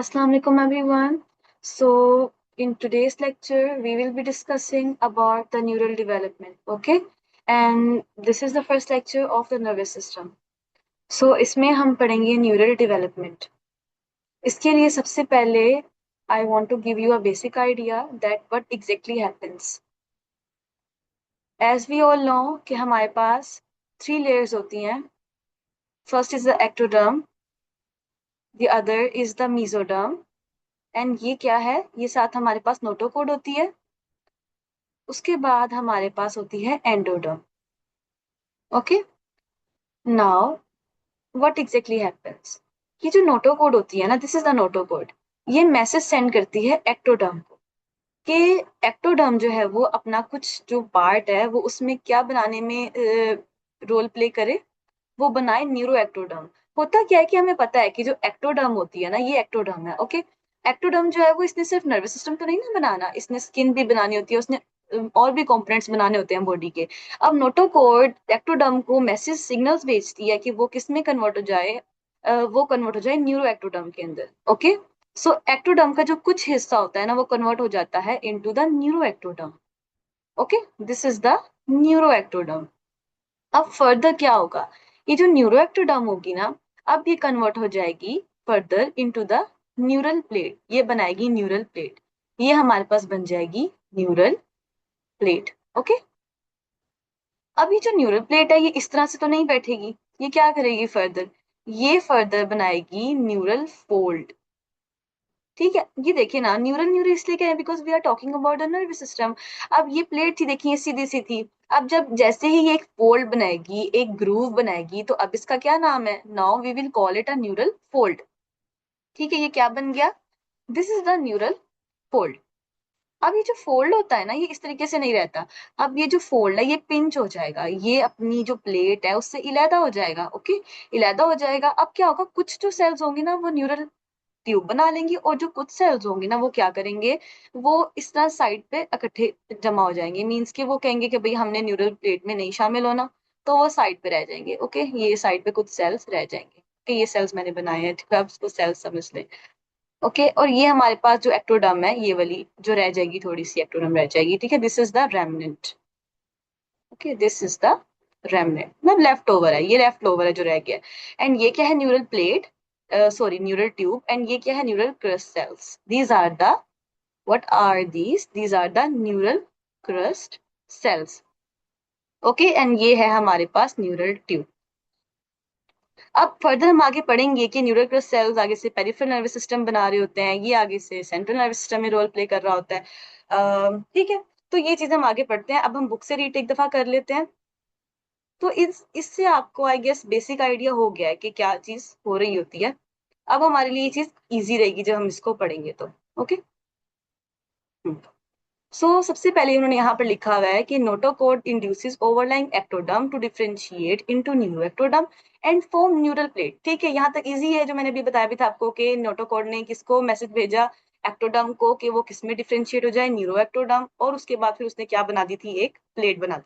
Assalamu alaikum everyone. So in today's lecture we will be discussing about the neural development. Okay, and this is the first lecture of the nervous system. So इसमें हम पढ़ेंगे neural development. इसके लिए सबसे पहले I want to give you a basic idea that what exactly happens. As we all know कि हमारे पास 3 layers होती हैं. First is the ectoderm, the other is the mesoderm, and ये क्या है, ये साथ हमारे पास नोटोकोड होती है. उसके बाद हमारे पास होती है endoderm. Okay, now what exactly happens. ये जो नोटोकोड होती है ना, दिस इज द नोटोकोड. ये मैसेज सेंड करती है एक्टोडर्म को कि एक्टोडर्म जो है वो अपना कुछ जो पार्ट है वो उसमें क्या बनाने में रोल प्ले करे, वो बनाए न्यूरो एक्टोडर्म. होता क्या है कि हमें पता है कि जो एक्टोडर्म होती है ना, ये एक्टोडर्म है. ओके, एक्टोडर्म जो है वो इसने सिर्फ नर्वस सिस्टम तो नहीं ना बनाना, इसने स्किन भी बनानी होती है, उसने और भी कंपोनेंट्स बनाने होते हैं बॉडी के. अब नोटोकोड एक्टोडर्म को मैसेज सिग्नल्स भेजती है कि वो किस में कन्वर्ट हो जाए, वो कन्वर्ट हो जाए न्यूरो एक्टोडर्म के अंदर. ओके, सो एक्टोडर्म का जो कुछ हिस्सा होता है ना वो कन्वर्ट हो जाता है into the neuro ectoderm. Okay, this is the neuro ectoderm. अब फर्दर क्या होगा, ये जो न्यूरोएक्टोडर्म होगी ना, अब ये कन्वर्ट हो जाएगी further into the neural plate. ये बनाएगी न्यूरल प्लेट. ये हमारे पास बन जाएगी न्यूरल प्लेट. ओके, अब ये जो न्यूरल प्लेट है ये इस तरह से तो नहीं बैठेगी, ये क्या करेगी फर्दर, ये फर्दर बनाएगी न्यूरल फोल्ड. ठीक है, ये देखिए ना, न्यूरल न्यूरल इसलिए क्या है, because we are talking about the nervous system. अब ये प्लेट थी, देखिए सीधी सी थी. अब जब जैसे ही ये एक फोल्ड बनाएगी, एक ग्रूव बनाएगी, तो अब इसका क्या नाम है, now we will call it a neural fold. ठीक है, ये क्या बन गया, this is the neural fold. अब ये जो फोल्ड होता है ना, ये इस तरीके से नहीं रहता. अब ये जो फोल्ड है ये पिंच हो जाएगा, ये अपनी जो प्लेट है उससे इलेदा हो जाएगा. ओके, इलेदा हो जाएगा. अब क्या होगा, कुछ जो सेल्स होंगी ना वो न्यूरल ट्यूब बना लेंगी, और जो कुछ सेल्स होंगी ना वो क्या करेंगे, वो इस तरह साइड पे इकट्ठे जमा हो जाएंगे. मींस कि वो कहेंगे कि भाई हमने न्यूरल प्लेट में नहीं शामिल होना, तो वो साइड पे रह जाएंगे. ओके, ये साइड पे कुछ सेल्स रह जाएंगे कि ये सेल्स मैंने बनाए हैं, ठीक है, आप इसको सेल्स समझ लें. ओके, और ये हमारे पास जो एक्टोडर्म है, ये वाली जो रह जाएगी, थोड़ी सी एक्टोडर्म रह जाएगी. ठीक है, this is the remnant. Okay, this is the remnant, मतलब लेफ्ट ओवर है, ये लेफ्ट ओवर है जो रह गया. एंड ये क्या है, neural plate, sorry neural tube. And ये क्या है, neural crest cells. These are the, what are these are the neural crest cells. Okay, and ये है हमारे पास न्यूरल ट्यूब. अब फर्दर हम आगे पढ़ेंगे कि न्यूरल क्रस्ट सेल्स आगे से पेरिफेरल नर्वस सिस्टम बना रहे होते हैं, ये आगे से सेंट्रल नर्वस सिस्टम में रोल प्ले कर रहा होता है. ठीक है, तो ये चीजें हम आगे पढ़ते हैं. अब हम बुक से रीड एक दफा कर लेते हैं. तो इससे आपको आई गेस बेसिक आइडिया हो गया है कि क्या चीज हो रही होती है. अब हमारे लिए ये चीज इजी रहेगी जब हम इसको पढ़ेंगे तो. ओके, सो सबसे पहले उन्होंने यहाँ पर लिखा हुआ है कि notochord induces overlying ectoderm to differentiate into new ectoderm and form neural plate. ठीक है, यहाँ तक इजी है, जो मैंने अभी बताया भी था आपको कि नोटोकोड ने किसको मैसेज भेजा, एक्टोडर्म को, कि वो किसमें डिफरेंशिएट हो जाए, न्यूरो एक्टोडर्म. और उसके बाद फिर उसने क्या बना दी थी, एक प्लेट बना दी.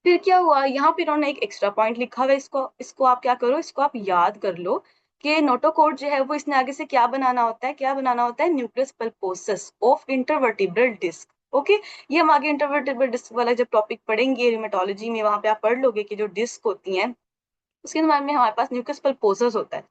फिर क्या हुआ, यहाँ पे इन्होंने एक एक्स्ट्रा पॉइंट लिखा हुआ है, इसको इसको आप क्या करो, इसको आप याद कर लो कि नोटोकोड जो है वो इसने आगे से क्या बनाना होता है, क्या बनाना होता है, nucleus pulposus of intervertebral disc. Okay, ये हम आगे इंटरवर्टिब्रल डिस्क वाला जब टॉपिक पढ़ेंगे रिमेटोलॉजी में, वहां पे आप पढ़ लोगे कि जो डिस्क होती हैं उसके बारे में हमारे पास न्यूक्लियस पल्पोसस होता है.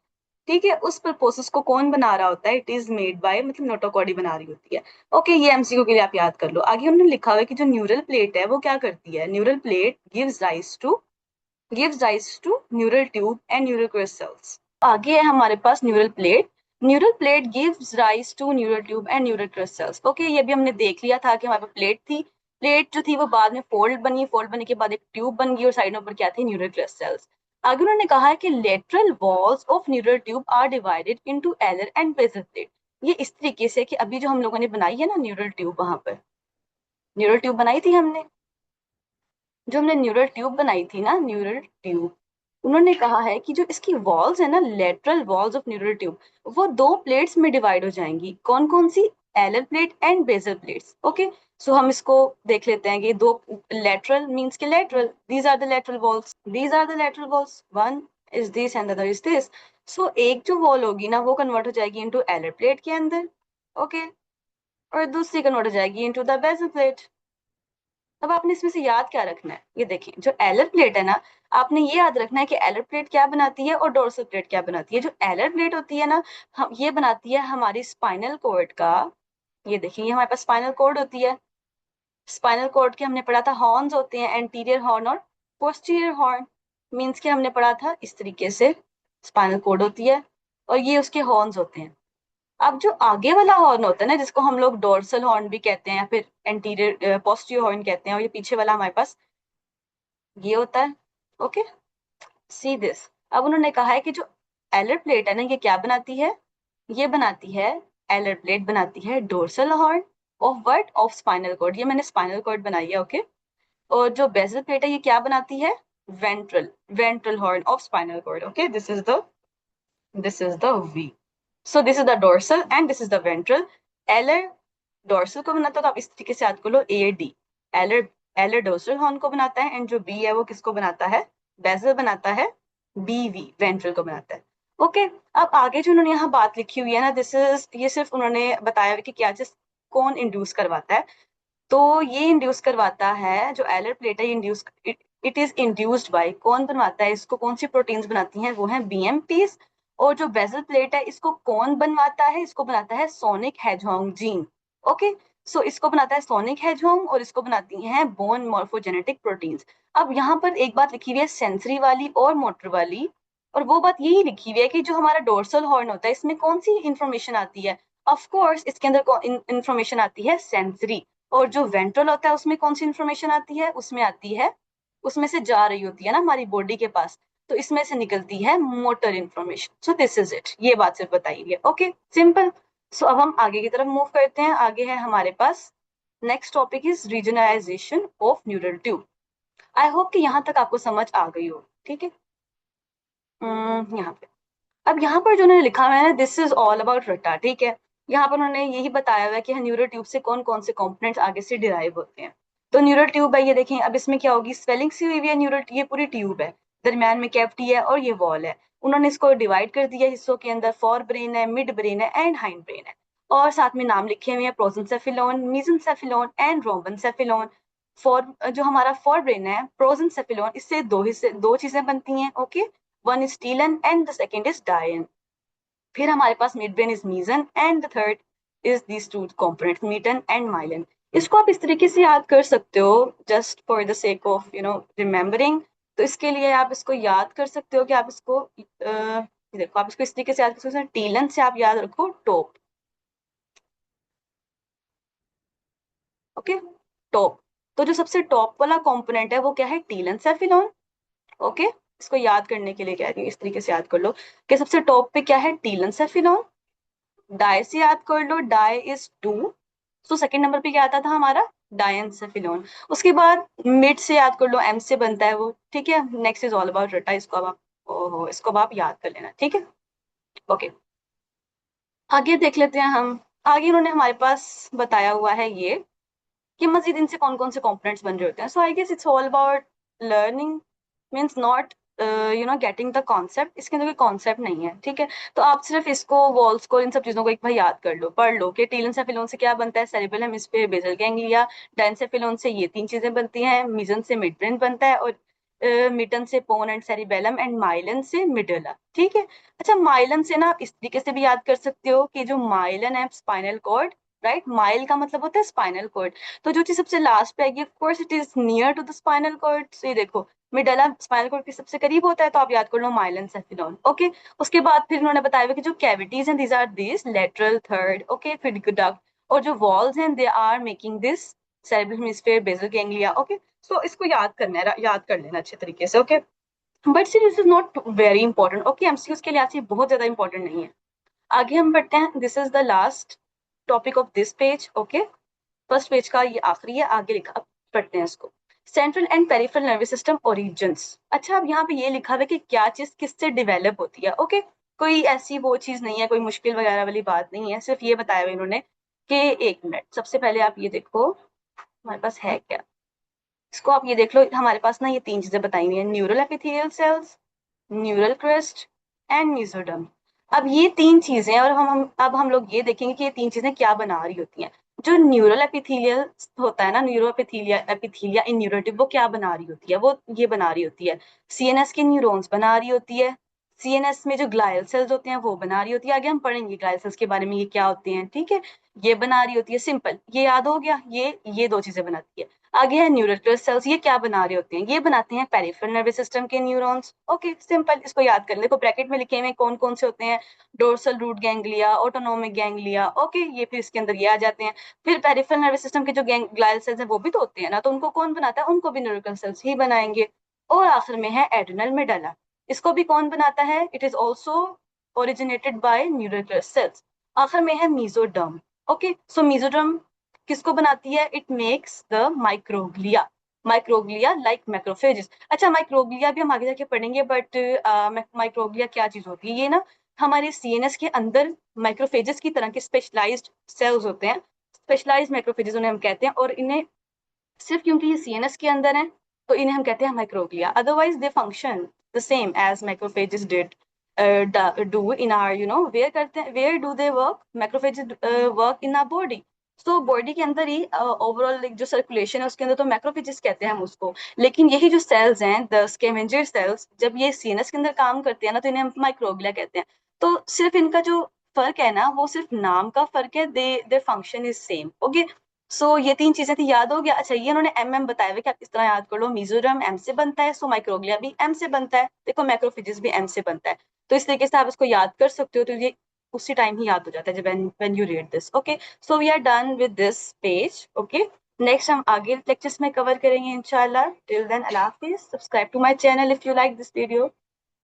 ठीक है, उस पल्पोसस को कौन बना रहा होता है, इट इज मेड बाय, मतलब नोटोकॉडी बना रही होती है. ओके, ये एमसीक्यू के लिए आप याद कर लो. आगे उन्होंने लिखा हुआ है कि जो न्यूरल प्लेट है वो क्या करती है, neural plate gives rise to neural tube and neural crystals. आगे है हमारे पास neural plate gives rise to neural tube and neural crystals. Okay, ये भी हमने देख लिया था कि हमारे पास प्लेट थी, प्लेट जो थी वो बाद में फोल्ड बनी, फोल्ड बनने के बाद एक ट्यूब बन गई, और साइडों पर क्या थी, न्यूरल क्रिस्टल्स. आगे उन्होंने कहा है कि lateral walls of neural tube are divided into alar and basal plate. ये इस तरीके से कि अभी जो हम लोगों ने बनाई है ना न्यूरल ट्यूब, वहां पर न्यूरल ट्यूब बनाई थी हमने, जो हमने न्यूरल ट्यूब बनाई थी ना, न्यूरल ट्यूब, उन्होंने कहा है कि जो इसकी वॉल्स है ना, lateral walls of neural tube, वो दो प्लेट्स में डिवाइड हो जाएंगी. कौन कौन सी, alar plate and basal plates. Okay, so हम इसको देख लेते हैं कि दो, लेटरल मींस के lateral, these are the lateral walls, one is this and the other is this. So एक जो वॉल होगी ना वो कन्वर्ट हो जाएगी इनटू एलर प्लेट के अंदर, ओके, और दूसरी कन्वर्ट हो जाएगी इनटू द बेजल प्लेट। अब आपने इसमें से याद क्या रखना है, ये देखिए जो एलर प्लेट है ना, आपने ये याद रखना है कि एलर प्लेट क्या बनाती है और डोर्सल प्लेट क्या बनाती है। जो एलर प्लेट होती है ना, हम ये बनाती है हमारी स्पाइनल कॉर्ड का, ये देखिए ये हमारे पास स्पाइनल कॉर्ड होती है। स्पाइनल कॉर्ड के हमने पढ़ा था हॉर्न्स होते हैं, एंटीरियर हॉर्न और पोस्टीरियर हॉर्न। मीन्स के हमने पढ़ा था इस तरीके से स्पाइनल कॉर्ड होती है और ये उसके हॉर्न्स होते हैं। अब जो आगे वाला हॉर्न होता है ना, जिसको हम लोग डोर्सल हॉर्न भी कहते हैं या फिर एंटीरियर पोस्टीरियर हॉर्न कहते हैं, और ये पीछे वाला हमारे पास ये होता है, ओके। See this. अब उन्होंने कहा है कि जो एलर प्लेट है ना, ये क्या बनाती है, ये बनाती है, एलर प्लेट बनाती है dorsal horn of what, of spinal cord. ये मैंने स्पाइनल कॉर्ड बनाई है, ओके। और जो बेसल प्लेट है ये क्या बनाती है, ventral, ventral horn of spinal cord, okay. This is the V. So this is the dorsal and this is the ventral. Alar dorsal को बनाता है तो आप इस तरीके से याद कर लो, ए डी। एलर, एलर डोर्सल हॉर्न को बनाता है, एंड जो बी है वो किसको बनाता है, बेसल बनाता है, बी वी, वेंट्रल को बनाता है, ओके। अब आगे जो उन्होंने यहाँ बात लिखी हुई है ना, दिस इज, ये सिर्फ उन्होंने बताया कि क्या चीज कौन इंड्यूस करवाता है। तो ये इंड्यूस करवाता है, जो एलर प्लेट है ये induce, it is induced by, कौन बनवाता है इसको, कौन सी प्रोटीन्स बनाती हैं, वो है बीएमपीज। और जो बेसल प्लेट है इसको कौन बनवाता है, इसको बनाता है सोनिक हेजहोंग जीन, ओके। सो इसको बनाता है सोनिक हेजहोंग और इसको बनाती हैं बोन मॉर्फोजेनेटिक प्रोटीन्स। अब यहाँ पर एक बात लिखी हुई है सेंसरी वाली और मोटर वाली, और वो बात यही लिखी हुई है कि जो हमारा डोर्सल हॉर्न होता है इसमें कौन सी इंफॉर्मेशन आती है, ऑफ कोर्स इसके अंदर इंफॉर्मेशन आती है सेंसरी। और जो वेंट्रल होता है उसमें कौन सी इंफॉर्मेशन आती है, उसमें आती है, उसमें से जा रही होती है ना हमारी बॉडी के पास, तो इसमें से निकलती है motor information. So this is it, ये बात सिर्फ बताई है, ओके, सिंपल। सो अब हम आगे की तरफ मूव करते हैं। आगे है हमारे पास next topic is regionalisation of neural tube. I hope कि यहाँ तक आपको समझ आ गई हो, ठीक है। यहाँ पे, अब यहाँ पर जो उन्होंने लिखा हुआ है ना, दिस इज ऑल अबाउट रट्टा, ठीक है। यहाँ पर उन्होंने यही बताया हुआ है कि न्यूरल ट्यूब से कौन कौन से कंपोनेंट्स आगे से डिराइव होते हैं। तो न्यूरल ट्यूब है, ये देखें, अब इसमें क्या होगी, स्वेलिंग सी हुई है न्यूरल, ये पूरी ट्यूब है, दरम्यान में कैविटी है और ये वॉल है। उन्होंने इसको डिवाइड कर दिया हिस्सों के अंदर, फॉर ब्रेन है, मिड ब्रेन है एंड हाइंड ब्रेन है। और साथ में नाम लिखे हुए हैं, प्रोजेंसेफिलोन, मीजेंसेफिलोन एंड रोम्बेनसेफिलोन। फॉर जो हमारा फॉर ब्रेन है, प्रोजेंसेफिलोन, इससे दो हिस्से, दो चीजें बनती हैं, okay. One is telen and the second is dien. फिर हमारे पास midbrain is mesen and the third is these two components, meten and myelen. इसको आप इस तरीके से याद कर सकते हो, just for the sake of remembering. तो इसके लिए आप इसको याद कर सकते हो कि आप इसको देखो, आप इसको इस तरीके से याद कर सकते हो, टीलन से आप याद रखो टॉप, ओके, टॉप। तो जो सबसे टॉप वाला कंपोनेंट है वो क्या है, टीलन सेफिलॉन, ओके। इसको याद करने के लिए कह रही हूँ, इस तरीके से याद कर लो कि सबसे टॉप पे क्या है, टीलन सेफिलॉन। डाई से याद कर लो, die is two. So second number पे क्या आता था हमारा, डायनसेफिलोन। उसके बाद मिड से याद कर लो, एम से बनता है वो, ठीक है। नेक्स्ट इज ऑल अबाउट रटा, इसको अब आप, ओहो, इसको अब आप याद कर लेना, ठीक है, ओके। आगे देख लेते हैं हम। आगे उन्होंने हमारे पास बताया हुआ है ये कि मजीद इनसे कौन कौन से कंपोनेंट्स बन रहे होते हैं। So I guess it's all about learning, means not getting the concept. इसके अंदर कोई कॉन्सेप्ट नहीं है, ठीक है। तो आप सिर्फ इसको, वॉल्स को, इन सब चीजों को एक बार याद कर लो, पढ़ लो कि टीलेंसेफेलोन से क्या बनता है, सेरिबेलम हेमिस्फीयर, बेसल गैंग्लिया। डायंसेफेलोन से ये तीन चीजें बनती हैं, मिजन से मिड ब्रेन बनता है, और मिटन से पोन एंड सेरिबेलम, एंड माइलन से मिडुला, ठीक है। अच्छा, माइलन से ना आप इस तरीके से भी याद कर सकते हो कि जो माइलन है स्पाइनल कॉर्ड, राइट, माइल का मतलब होता है स्पाइनल कॉर्ड। तो जो चीज सबसे लास्ट पे आएगी, of course it is near to the spinal cord. So ये देखो, मिडला स्पाइनल कॉर्ड के सबसे करीब होता है, तो आप याद कर लो माइलन सेफिलॉन, ओके। उसके बाद फिर उन्होंने बताया हुआ कि जो कैविटीज हैं, these are this lateral, third, okay, फिर डक्ट। और जो वॉल्स हैं, they are making this cerebral hemisphere, basal ganglia, okay. So इसको याद करना है, याद कर लेना अच्छे तरीके से, okay. But still this is not very important, okay, MCQs के लिहाज से बहुत ज्यादा इंपॉर्टेंट नहीं है। आगे हम बढ़ते हैं, this is the last topic of this page, okay. First page का ये आखिरी है, आगे लिखा, अब पढ़ते हैं इसको। Central and peripheral nervous system origins. अच्छा, अब यहाँ पे ये लिखा हुआ है कि क्या चीज किससे डेवलप होती है, ओके। कोई ऐसी वो चीज नहीं है, कोई मुश्किल वगैरह वाली बात नहीं है, सिर्फ ये बताया हुआ इन्होंने कि, एक मिनट, सबसे पहले आप ये देखो हमारे पास है क्या। इसको आप ये देख लो, हमारे पास ना ये तीन चीजें बताई हुई है, neural epithelial cells, neural crest and mesoderm. अब ये तीन चीजें, और अब हम लोग ये देखेंगे कि ये तीन चीजें क्या बना रही होती हैं। जो न्यूरल एपिथेलियल होता है ना, न्यूरो एपिथेलिया एपिथेलिया इन न्यूरोटिव, वो क्या बना रही होती है? वो ये बना रही होती है सीएनएस के न्यूरॉन्स बना रही होती है। सीएनएस में जो ग्लायल सेल्स होते हैं वो बना रही होती है। आगे हम पढ़ेंगे ग्लायल सेल्स के बारे में, ये क्या होते हैं, ठीक है। ये बना रही होती है, सिंपल, ये याद हो गया, ये दो चीजें बनाती है। आगे है न्यूरोट्रल सेल्स, ये क्या बना रहे होते हैं? ये बनाते हैं पेरिफेरल नर्वस सिस्टम के न्यूरॉन्स। ओके सिंपल, इसको याद कर ले। देखो ब्रैकेट में लिखे हुए कौन कौन से होते हैं, dorsal root ganglia, autonomic ganglia, okay, ये फिर इसके अंदर ये आ जाते हैं। फिर पेरिफेरल नर्वस सिस्टम के जो ग्लायल सेल्स हैं वो भी तो होते हैं ना, तो उनको कौन बनाता है? उनको भी न्यूरोट्रल सेल्स ही बनाएंगे। और आखिर में है एड्रिनल मेडुला, इसको भी कौन बनाता है? It is also originated by neural cells. आखिर में है मीजोडर्म। ओके, सो मीजोडर्म किसको बनाती है? It makes the microglia, microglia like macrophages. अच्छा, माइक्रोग्लिया भी हम आगे जाके पढ़ेंगे, बट माइक्रोग्लिया क्या चीज होती है? ये ना हमारे सीएनएस के अंदर माइक्रोफेजेस की तरह के स्पेशलाइज्ड सेल्स होते हैं, स्पेशलाइज्ड माइक्रोफेजेस उन्हें हम कहते हैं। और इन्हें सिर्फ क्योंकि ये सीएनएस के अंदर है तो इन्हें हम कहते हैं microglia, otherwise they function the same as macrophages did do in our, you know, where करते हैं, where do they work? Macrophages work in our body. So body के अंदर ही ओवरऑल जो सर्कुलेशन है उसके अंदर तो मैक्रोफेजेस कहते हैं हम उसको। लेकिन यही जो सेल्स हैं, द स्कैवेंजर सेल्स, जब ये सीएनएस के अंदर काम करते हैं ना तो इन्हें हम माइक्रोग्लिया कहते हैं। तो सिर्फ इनका जो फर्क है ना, वो सिर्फ नाम का फर्क है, दे फंक्शन इज सेम। ओके, सो ये तीन चीजें थी, याद हो गया? अच्छा, ये उन्होंने एम बताया हुआ कि आप इस तरह याद कर लो, मिजोरम एम से बनता है, सो माइक्रोग्लिया भी एम से बनता है, देखो मैक्रोफेजेस भी एम से बनता है। तो इस तरीके से आप इसको याद कर सकते हो, तो ये उसी टाइम ही याद हो जाता है जब when you read this. Okay, so we are done with this page. Okay, next हम आगे लेक्चर्स में कवर करेंगे इंशाल्लाह। टिल देन, अल्लाह हाफिज। Subscribe to my channel if you like this video.